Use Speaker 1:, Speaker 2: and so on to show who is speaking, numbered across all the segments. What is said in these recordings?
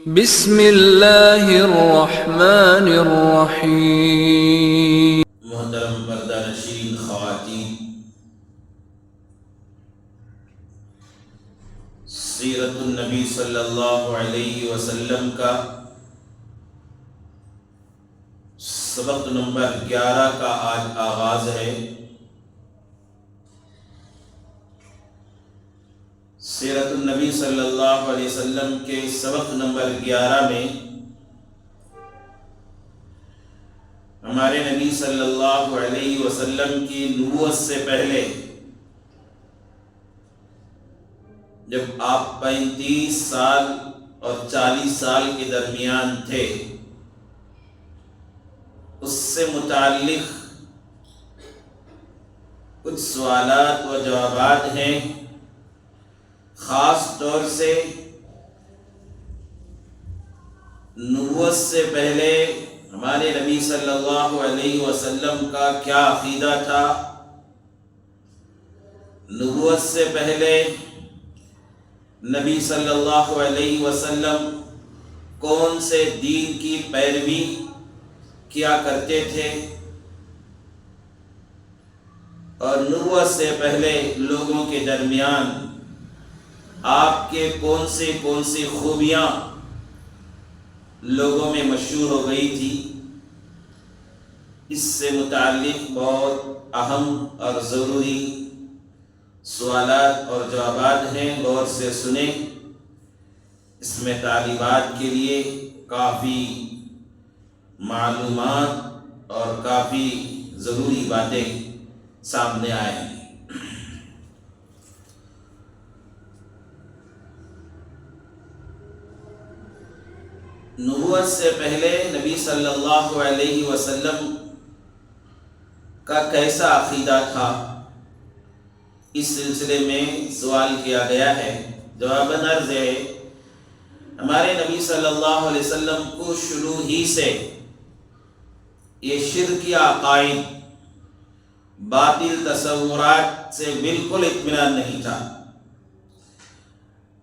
Speaker 1: بسم اللہ الرحمن الرحیم۔
Speaker 2: محترم پردہ نشین خواتین، سیرت النبی صلی اللہ علیہ وسلم کا سبق نمبر 11 کا آج آغاز ہے۔ سیرت النبی صلی اللہ علیہ وسلم کے سبق نمبر 11 میں ہمارے نبی صلی اللہ علیہ وسلم کی نبوت سے پہلے جب آپ 35 سال اور 40 سال کے درمیان تھے، اس سے متعلق کچھ سوالات و جوابات ہیں۔ خاص طور سے نبوت سے پہلے ہمارے نبی صلی اللہ علیہ وسلم کا کیا عقیدہ تھا، نبوت سے پہلے نبی صلی اللہ علیہ وسلم کون سے دین کی پیروی کیا کرتے تھے، اور نبوت سے پہلے لوگوں کے درمیان آپ کے کون سی خوبیاں لوگوں میں مشہور ہو گئی تھی۔ اس سے متعلق بہت اہم اور ضروری سوالات اور جوابات ہیں، غور سے سنیں۔ اس میں طالبات کے لیے کافی معلومات اور کافی ضروری باتیں سامنے آئے ہیں۔ نبوت سے پہلے نبی صلی اللہ علیہ وسلم کا کیسا عقیدہ تھا، اس سلسلے میں سوال کیا گیا ہے۔ جواب عرض ہے، ہمارے نبی صلی اللہ علیہ وسلم کو شروع ہی سے یہ شرکی عقائد، باطل تصورات سے بالکل اطمینان نہیں تھا۔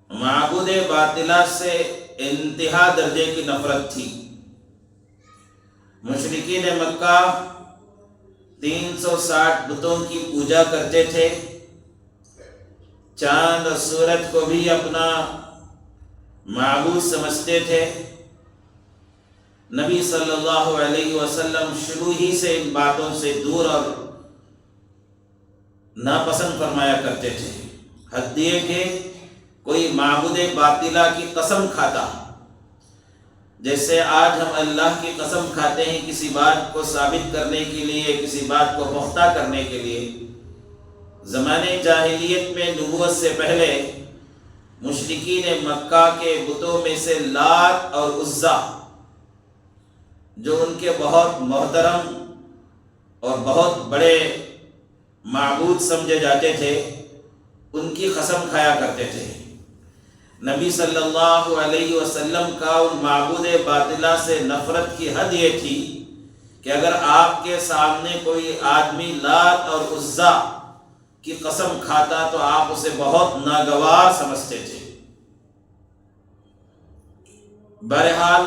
Speaker 2: معبود باطلہ سے انتہا درجے کی نفرت تھی۔ مشرکین مکہ 360 بتوں کی پوجا کرتے تھے، چاند اور سورج کو بھی اپنا معبود سمجھتے تھے۔ نبی صلی اللہ علیہ وسلم شروع ہی سے ان باتوں سے دور اور ناپسند فرمایا کرتے تھے، حد یہ کہ کوئی معبود باطلہ کی قسم کھاتا، جیسے آج ہم اللہ کی قسم کھاتے ہیں کسی بات کو ثابت کرنے کے لیے، کسی بات کو پختہ کرنے کے لیے، زمانے جاہلیت میں نبوت سے پہلے مشرکین مکہ کے بتوں میں سے لات اور عزا، جو ان کے بہت محترم اور بہت بڑے معبود سمجھے جاتے تھے، ان کی قسم کھایا کرتے تھے۔ نبی صلی اللہ علیہ وسلم کا ان معبود باطلہ سے نفرت کی حد یہ تھی کہ اگر آپ کے سامنے کوئی آدمی لات اور عزا کی قسم کھاتا تو آپ اسے بہت ناگوار سمجھتے تھے۔ بہرحال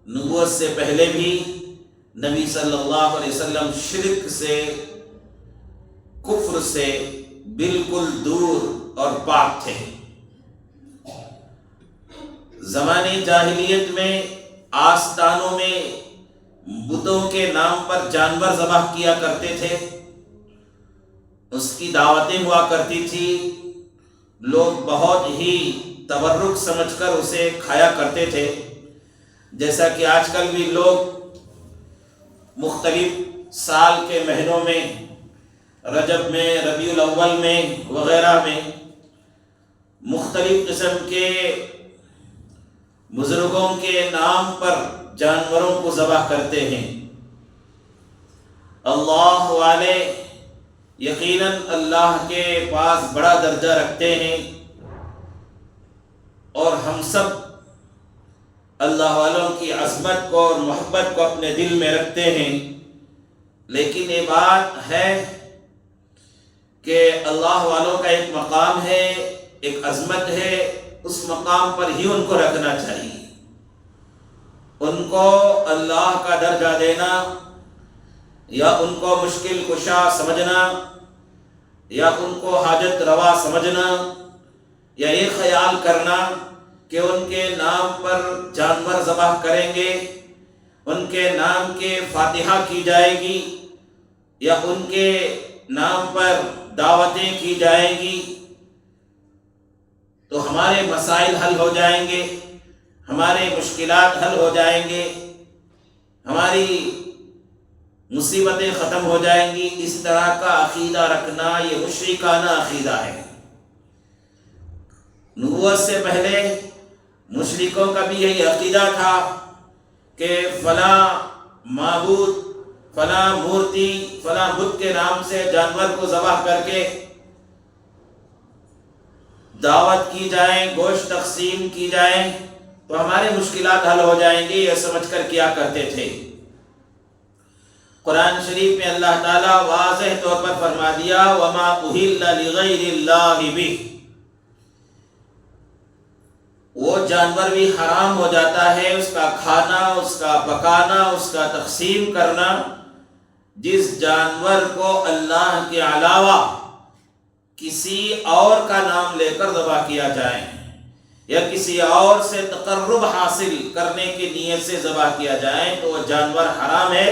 Speaker 2: نبوت سے پہلے بھی نبی صلی اللہ علیہ وسلم شرک سے، کفر سے بالکل دور اور پاک تھے۔ زمانے جاہلیت میں آستانوں میں بتوں کے نام پر جانور ذبح کیا کرتے تھے، اس کی دعوتیں ہوا کرتی تھی، لوگ بہت ہی تبرک سمجھ کر اسے کھایا کرتے تھے، جیسا کہ آج کل بھی لوگ مختلف سال کے مہینوں میں، رجب میں، ربیع الاول میں وغیرہ میں مختلف قسم کے بزرگوں کے نام پر جانوروں کو ذبح کرتے ہیں۔ اللہ والے یقیناً اللہ کے پاس بڑا درجہ رکھتے ہیں، اور ہم سب اللہ والوں کی عظمت کو اور محبت کو اپنے دل میں رکھتے ہیں، لیکن یہ بات ہے کہ اللہ والوں کا ایک مقام ہے، ایک عظمت ہے، اس مقام پر ہی ان کو رکھنا چاہیے۔ ان کو اللہ کا درجہ دینا یا ان کو مشکل کشا سمجھنا یا ان کو حاجت روا سمجھنا یا یہ خیال کرنا کہ ان کے نام پر جانور ذبح کریں گے، ان کے نام کے فاتحہ کی جائے گی یا ان کے نام پر دعوتیں کی جائیں گی تو ہمارے مسائل حل ہو جائیں گے، ہمارے مشکلات حل ہو جائیں گے، ہماری مصیبتیں ختم ہو جائیں گی، اس طرح کا عقیدہ رکھنا یہ مشرکانہ عقیدہ ہے۔ نبوت سے پہلے مشرکوں کا بھی یہی عقیدہ تھا کہ فلاں معبود، فلاں مورتی، فلاں بت کے نام سے جانور کو ذبح کر کے دعوت کی جائیں، گوشت تقسیم کی جائیں تو ہمارے مشکلات حل ہو جائیں گے، یہ سمجھ کر کیا کرتے تھے۔ قرآن شریف میں اللہ تعالیٰ واضح طور پر فرما دیا وَمَا أُهِلَّ لِغَيْرِ اللَّهِ بِهِ، وہ جانور بھی حرام ہو جاتا ہے، اس کا کھانا، اس کا پکانا، اس کا تقسیم کرنا جس جانور کو اللہ کے علاوہ کسی اور کا نام لے کر ذبح کیا جائے یا کسی اور سے تقرب حاصل کرنے کی نیت سے ذبح کیا جائے تو وہ جانور حرام ہے،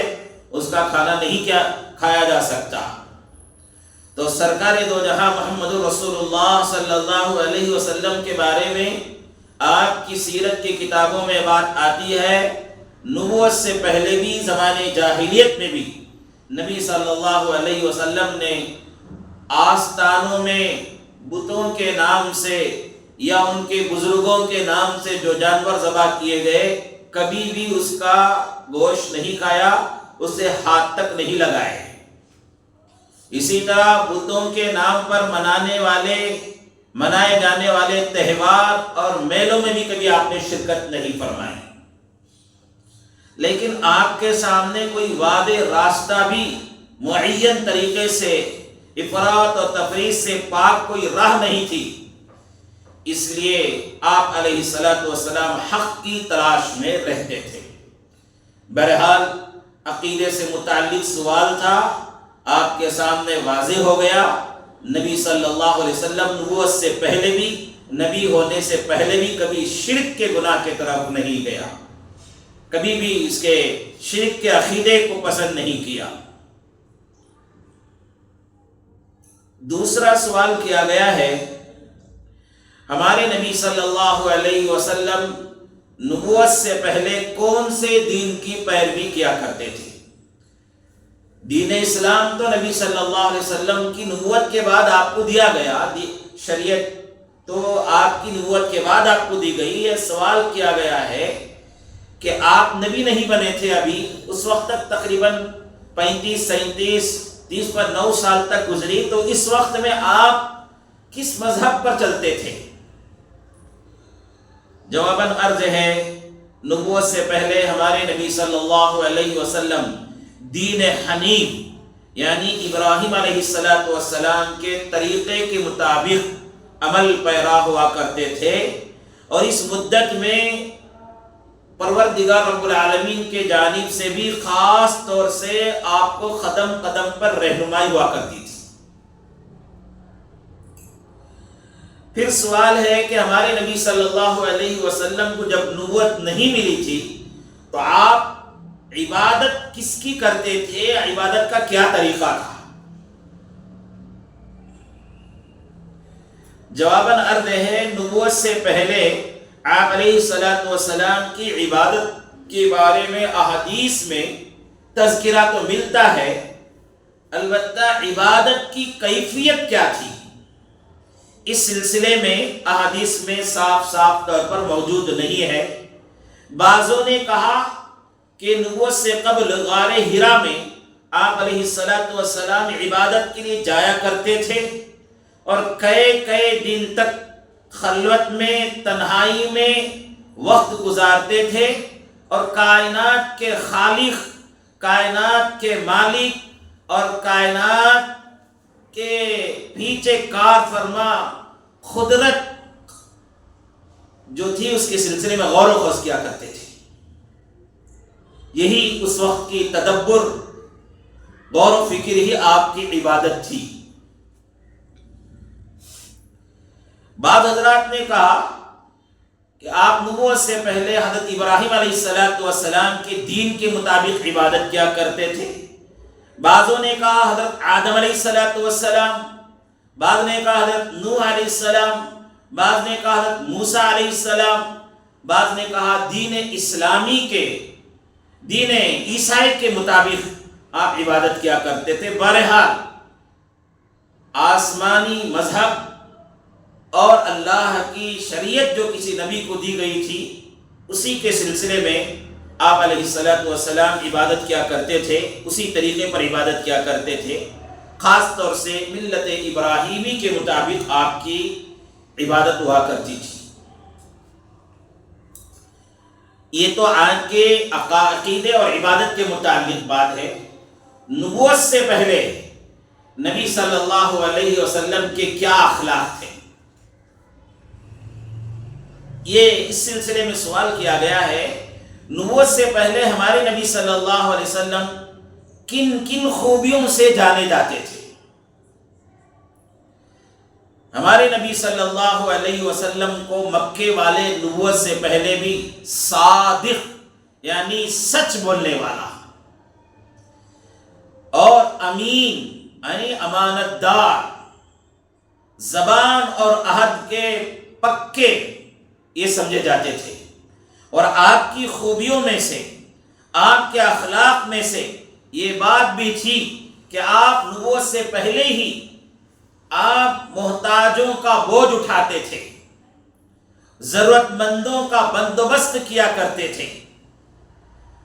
Speaker 2: اس کا کھانا نہیں کھایا جا سکتا۔ تو سرکار دو جہاں محمد رسول اللہ صلی اللہ علیہ وسلم کے بارے میں آپ کی سیرت کی کتابوں میں بات آتی ہے، نبوت سے پہلے بھی زمانے جاہلیت میں بھی نبی صلی اللہ علیہ وسلم نے آستانوں میں بتوں کے نام سے یا ان کے بزرگوں کے نام سے جو جانور ذبح کیے گئے کبھی بھی اس کا گوشت نہیں کھایا، اسے ہاتھ تک نہیں لگائے۔ اسی طرح بتوں کے نام پر منائے جانے والے تہوار اور میلوں میں بھی کبھی آپ نے شرکت نہیں فرمائی۔ لیکن آپ کے سامنے کوئی واضح راستہ بھی معین طریقے سے افراط اور تفریط سے پاک کوئی راہ نہیں تھی، اس لیے آپ علیہ الصلوۃ والسلام حق کی تلاش میں رہتے تھے۔ بہرحال عقیدے سے متعلق سوال تھا، آپ کے سامنے واضح ہو گیا۔ نبی صلی اللہ علیہ وسلم نبوت سے پہلے بھی، نبی ہونے سے پہلے بھی کبھی شرک کے گناہ کی طرف نہیں گیا، کبھی بھی اس کے شرک کے عقیدے کو پسند نہیں کیا۔ دوسرا سوال کیا گیا ہے، ہمارے نبی صلی اللہ علیہ وسلم نبوت سے پہلے کون سے دین کی پیروی کیا کرتے تھے؟ دین اسلام تو نبی صلی اللہ علیہ وسلم کی نبوت کے بعد آپ کو دیا گیا، شریعت تو آپ کی نبوت کے بعد آپ کو دی گئی۔ یہ سوال کیا گیا ہے کہ آپ نبی نہیں بنے تھے ابھی، اس وقت تک تقریباً 35 37 30 پر 9 سال تک گزری، تو اس وقت میں آپ کس مذہب پر چلتے تھے؟ جواباً عرض ہے، نبوت سے پہلے ہمارے نبی صلی اللہ علیہ وسلم دین حنیف یعنی ابراہیم علیہ السلام کے طریقے کے مطابق عمل پیرا ہوا کرتے تھے، اور اس مدت میں پروردگار رب العالمین کے جانب سے بھی خاص طور سے آپ کو قدم قدم پر رہنمائی ہوا کرتی تھی۔ پھر سوال ہے کہ ہمارے نبی صلی اللہ علیہ وسلم کو جب نبوت نہیں ملی تھی تو آپ عبادت کس کی کرتے تھے، عبادت کا کیا طریقہ تھا؟ جواباً عرض ہے، نبوت سے پہلے آپ علیہ الصلوۃ والسلام کی عبادت کے بارے میں احادیث میں تذکرہ تو ملتا ہے، البتہ عبادت کی کیفیت کیا تھی اس سلسلے میں احادیث میں صاف طور پر موجود نہیں ہے۔ بعضوں نے کہا کہ نبوت سے قبل غار حرا میں آپ علیہ الصلوۃ والسلام عبادت کے لیے جایا کرتے تھے اور کئی دن تک خلوت میں، تنہائی میں وقت گزارتے تھے، اور کائنات کے خالق، کائنات کے مالک اور کائنات کے پیچھے کار فرما قدرت جو تھی اس کے سلسلے میں غور و خوض کیا کرتے تھے۔ یہی اس وقت کی تدبر، غور و فکر ہی آپ کی عبادت تھی۔ بعض حضرات نے کہا کہ آپ نبوت سے پہلے حضرت ابراہیم علیہ السلام کے دین کے مطابق عبادت کیا کرتے تھے۔ بعضوں نے کہا حضرت آدم علیہ السلام، بعض نے کہا حضرت نوح علیہ السلام، بعض نے کہا حضرت موسیٰ علیہ السلام، بعض نے کہا دین اسلامی کے، دین عیسائی کے مطابق آپ عبادت کیا کرتے تھے۔ بہرحال آسمانی مذہب اور اللہ کی شریعت جو کسی نبی کو دی گئی تھی، اسی کے سلسلے میں آپ علیہ السلام عبادت کیا کرتے تھے، اسی طریقے پر عبادت کیا کرتے تھے۔ خاص طور سے ملت ابراہیمی کے مطابق آپ کی عبادت ہوا کرتی تھی۔ یہ تو آج کے عقیدے اور عبادت کے متعلق بات ہے۔ نبوت سے پہلے نبی صلی اللہ علیہ وسلم کے کیا اخلاق تھے، یہ اس سلسلے میں سوال کیا گیا ہے۔ نبوت سے پہلے ہمارے نبی صلی اللہ علیہ وسلم کن کن خوبیوں سے جانے جاتے تھے؟ ہمارے نبی صلی اللہ علیہ وسلم کو مکے والے نبوت سے پہلے بھی صادق یعنی سچ بولنے والا اور امین یعنی امانت دار، زبان اور عہد کے پکے، یہ سمجھے جاتے تھے۔ اور آپ کی خوبیوں میں سے، آپ کے اخلاق میں سے یہ بات بھی تھی کہ آپ نبوت سے پہلے ہی آپ محتاجوں کا بوجھ اٹھاتے تھے، ضرورت مندوں کا بندوبست کیا کرتے تھے،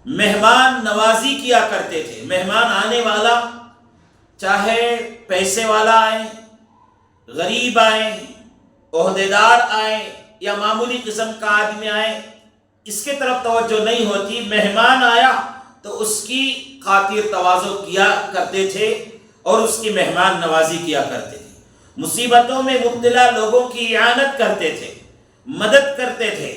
Speaker 2: مہمان نوازی کیا کرتے تھے۔ مہمان آنے والا چاہے پیسے والا آئے، غریب آئے، عہدیدار آئے یا معمولی قسم کا آدمی آئے، اس کے طرف توجہ نہیں ہوتی۔ مہمان آیا تو اس کی خاطر تواضع کیا کرتے تھے اور اس کی مہمان نوازی کیا کرتے تھے۔ مصیبتوں میں مبتلا لوگوں کی اعانت کرتے تھے، مدد کرتے تھے۔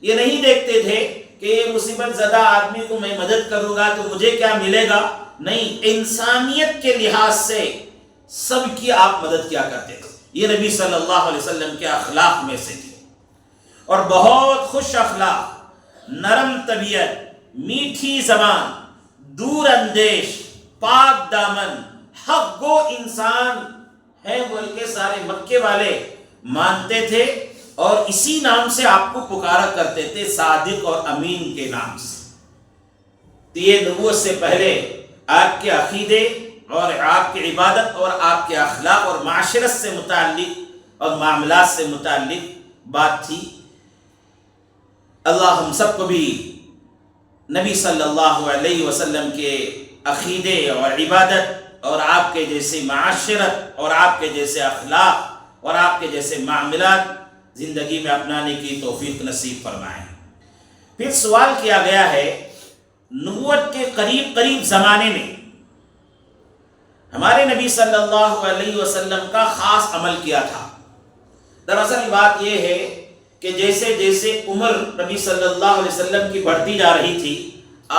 Speaker 2: یہ نہیں دیکھتے تھے کہ یہ مصیبت زدہ آدمی کو میں مدد کروں گا تو مجھے کیا ملے گا، نہیں، انسانیت کے لحاظ سے سب کی آپ مدد کیا کرتے تھے۔ یہ نبی صلی اللہ علیہ وسلم کے اخلاق میں سے تھے۔ اور بہت خوش اخلاق، نرم طبیعت، میٹھی زبان، دور اندیش، پاک دامن، حق گو انسان ہے بول کے سارے مکے والے مانتے تھے، اور اسی نام سے آپ کو پکارا کرتے تھے، صادق اور امین کے نام سے۔ تو یہ نبوت سے پہلے آپ کے عقیدے اور آپ کی عبادت اور آپ کے اخلاق اور معاشرت سے متعلق اور معاملات سے متعلق بات تھی۔ اللہ ہم سب کو بھی نبی صلی اللہ علیہ وسلم کے عقیدے اور عبادت اور آپ کے جیسے معاشرت اور آپ کے جیسے اخلاق اور آپ کے جیسے معاملات زندگی میں اپنانے کی توفیق نصیب فرمائیں۔ پھر سوال کیا گیا ہے، نبوت کے قریب زمانے میں ہمارے نبی صلی اللہ علیہ وسلم کا خاص عمل کیا تھا۔ دراصل بات یہ ہے کہ جیسے جیسے عمر نبی صلی اللہ علیہ وسلم کی بڑھتی جا رہی تھی،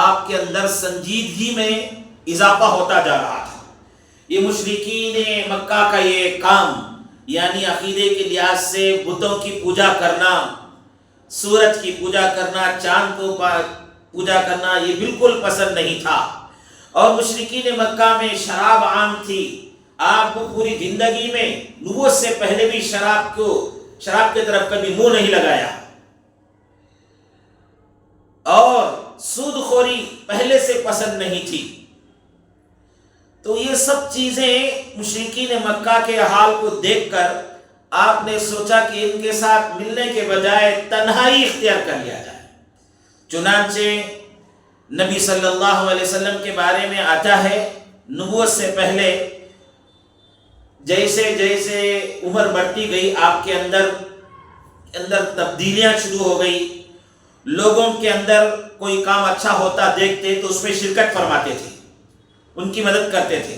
Speaker 2: آپ کے اندر سنجیدگی میں اضافہ ہوتا جا رہا تھا۔ یہ مشرکین مکہ کا یہ کام، یعنی عقیدے کے لحاظ سے بتوں کی پوجا کرنا، سورج کی پوجا کرنا، چاند کو پوجا کرنا، یہ بالکل پسند نہیں تھا۔ اور مشرکین مکہ میں شراب عام تھی۔ آپ کو پوری زندگی میں نبوت سے پہلے بھی شراب کی طرف کبھی منہ نہیں لگایا، اور سود خوری پہلے سے پسند نہیں تھی۔ تو یہ سب چیزیں مشرکین مکہ کے حال کو دیکھ کر آپ نے سوچا کہ ان کے ساتھ ملنے کے بجائے تنہائی اختیار کر لیا جائے۔ چنانچہ نبی صلی اللہ علیہ وسلم کے بارے میں آتا ہے، نبوت سے پہلے جیسے جیسے عمر بڑھتی گئی، آپ کے اندر تبدیلیاں شروع ہو گئی۔ لوگوں کے اندر کوئی کام اچھا ہوتا دیکھتے تو اس میں شرکت فرماتے تھے، ان کی مدد کرتے تھے،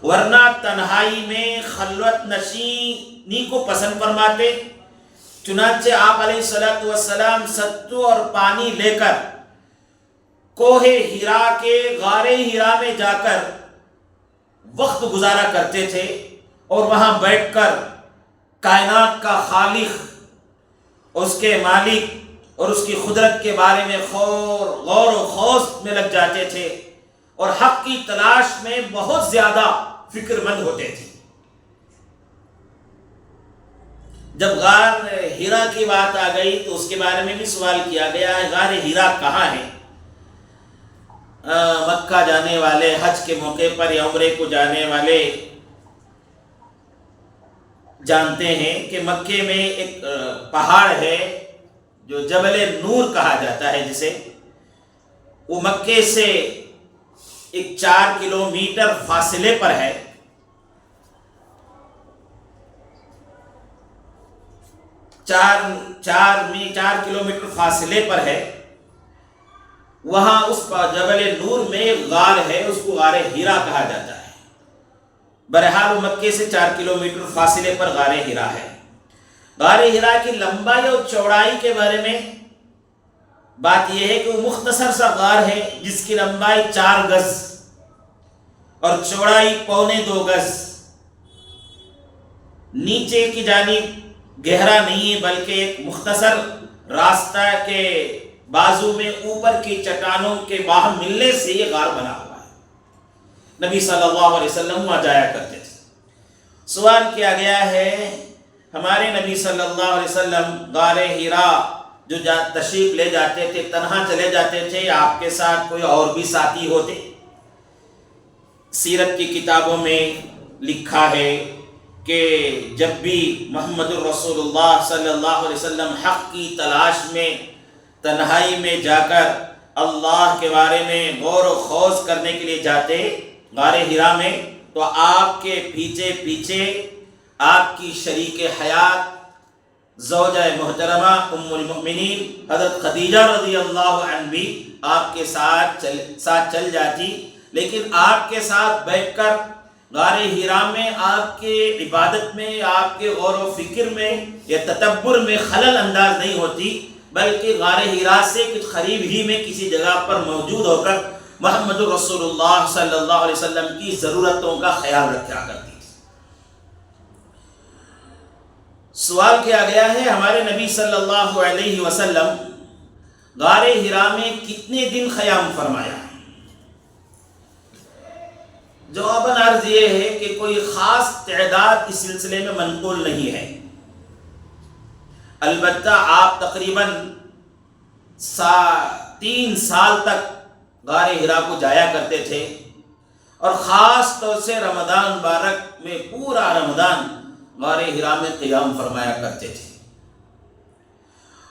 Speaker 2: ورنہ تنہائی میں خلوت نشینی کو پسند فرماتے۔ چنانچہ آپ علیہ السلام ستو اور پانی لے کر کوہ ہیرا کے غار ہیرا میں جا کر وقت گزارا کرتے تھے اور وہاں بیٹھ کر کائنات کا خالق، اس کے مالک اور اس کی قدرت کے بارے میں غور و خوض میں لگ جاتے تھے اور حق کی تلاش میں بہت زیادہ فکر مند ہوتے تھے۔ جب غار ہیرا کی بات آ گئی تو اس کے بارے میں بھی سوال کیا گیا ہے، غار ہیرا کہاں ہے؟ مکہ جانے والے، حج کے موقع پر یا عمرے کو جانے والے جانتے ہیں کہ مکے میں ایک پہاڑ ہے جو جبل نور کہا جاتا ہے، جسے وہ مکے سے ایک 4 کلومیٹر فاصلے پر ہے۔ چار کلومیٹر فاصلے پر ہے۔ وہاں اس جبل نور میں ایک غار ہے، اس کو غار ہیرا کہا جاتا ہے۔ بہرحال وہ مکے سے 4 کلومیٹر فاصلے پر غار ہیرا ہے۔ غار ہیرا کی لمبائی اور چوڑائی کے بارے میں بات یہ ہے کہ وہ مختصر سا غار ہے جس کی لمبائی 4 گز اور چوڑائی 1.25 گز، نیچے کی جانب گہرا نہیں ہے بلکہ ایک مختصر راستہ کے بازو میں اوپر کی چٹانوں کے باہم ملنے سے یہ غار بنا ہوا ہے۔ نبی صلی اللہ علیہ وسلم وہاں جایا کرتے تھے۔ سوال کیا گیا ہے، ہمارے نبی صلی اللہ علیہ وسلم غار ہیرا جو تشریف لے جاتے تھے تنہا چلے جاتے تھے یا آپ کے ساتھ کوئی اور بھی ساتھی ہوتے؟ سیرت کی کتابوں میں لکھا ہے کہ جب بھی محمد الرسول اللہ صلی اللہ علیہ وسلم حق کی تلاش میں تنہائی میں جا کر اللہ کے بارے میں غور و خوض کرنے کے لیے جاتے غار ہیرا میں، تو آپ کے پیچھے پیچھے آپ کی شریک حیات زوجہ محترمہ ام المؤمنین حضرت خدیجہ رضی اللہ عنہ بھی آپ کے ساتھ چل جاتی، لیکن آپ کے ساتھ بیٹھ کر غار ہیرا میں آپ کے عبادت میں، آپ کے غور و فکر میں یا تدبر میں خلل انداز نہیں ہوتی، بلکہ غار ہیرا سے کچھ قریب ہی میں کسی جگہ پر موجود ہو کر محمد رسول اللہ صلی اللہ علیہ وسلم کی ضرورتوں کا خیال رکھا کرتی تھی۔ سوال کیا گیا ہے، ہمارے نبی صلی اللہ علیہ وسلم غار ہیرا میں کتنے دن قیام فرمایا؟ جواباً عرض یہ ہے کہ کوئی خاص تعداد اس سلسلے میں منقول نہیں ہے، البتہ آپ تقریباً 3 سال تک غار ہیرا کو جایا کرتے تھے، اور خاص طور سے رمضان مبارک میں پورا رمضان غار ہیرا میں قیام فرمایا کرتے تھے۔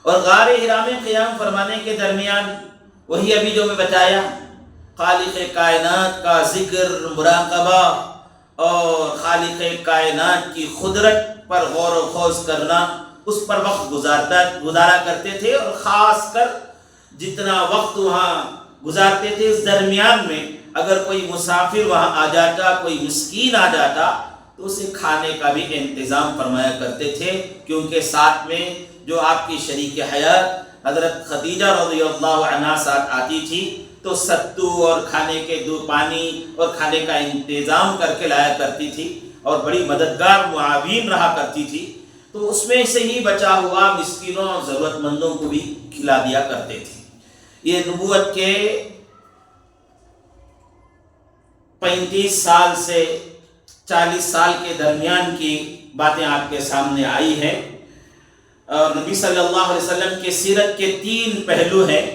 Speaker 2: اور غار ہیرا میں قیام فرمانے کے درمیان وہی ابھی جو میں بتایا، خالق کائنات کا ذکر، مراقبہ اور خالق کائنات کی قدرت پر غور و خوض کرنا، اس پر وقت گزارا کرتے تھے۔ اور خاص کر جتنا وقت وہاں گزارتے تھے، اس درمیان میں اگر کوئی مسافر وہاں آ جاتا، کوئی مسکین آ جاتا، تو اسے کھانے کا بھی انتظام فرمایا کرتے تھے، کیونکہ ساتھ میں جو آپ کی شریک حیات حضرت خدیجہ رضی اللہ عنہا ساتھ آتی تھی، تو ستو اور کھانے کے پانی اور کھانے کا انتظام کر کے لایا کرتی تھی اور بڑی مددگار معاون رہا کرتی تھی، تو اس میں سے ہی بچا ہوا مسکینوں اور ضرورت مندوں کو بھی کھلا دیا کرتے تھے۔ یہ نبوت کے 35 سال سے 40 سال کے درمیان کی باتیں آپ کے سامنے آئی ہیں، اور نبی صلی اللہ علیہ وسلم کے سیرت کے 3 پہلو ہیں،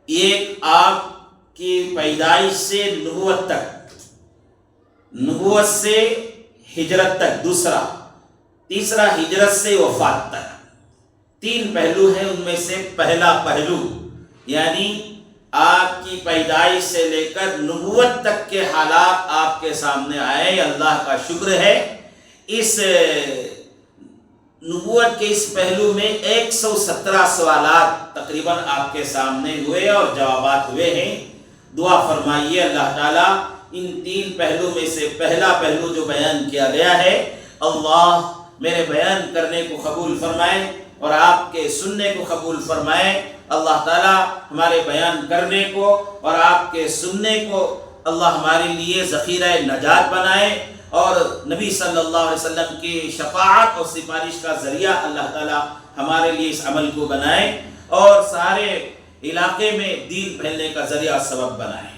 Speaker 2: ایک آپ کی پیدائش سے نبوت تک، نبوت سے ہجرت تک، تیسرا ہجرت سے وفات تک۔ 3 پہلو ہیں، ان میں سے پہلا پہلو یعنی آپ کی پیدائش سے لے کر نبوت تک کے حالات آپ کے سامنے آئے۔ اللہ کا شکر ہے، اس نبوت کے اس پہلو میں 117 سوالات تقریباً آپ کے سامنے ہوئے اور جوابات ہوئے ہیں۔ دعا فرمائیے اللہ تعالیٰ ان 3 پہلو میں سے پہلا پہلو جو بیان کیا گیا ہے، اللہ میرے بیان کرنے کو قبول فرمائے اور آپ کے سننے کو قبول فرمائے، اللہ تعالیٰ ہمارے بیان کرنے کو اور آپ کے سننے کو اللہ ہمارے لیے ذخیرہ نجات بنائے، اور نبی صلی اللہ علیہ وسلم کی شفاعت اور سفارش کا ذریعہ اللہ تعالیٰ ہمارے لیے اس عمل کو بنائے، اور سارے علاقے میں دین پھیلنے کا ذریعہ سبب بنائے۔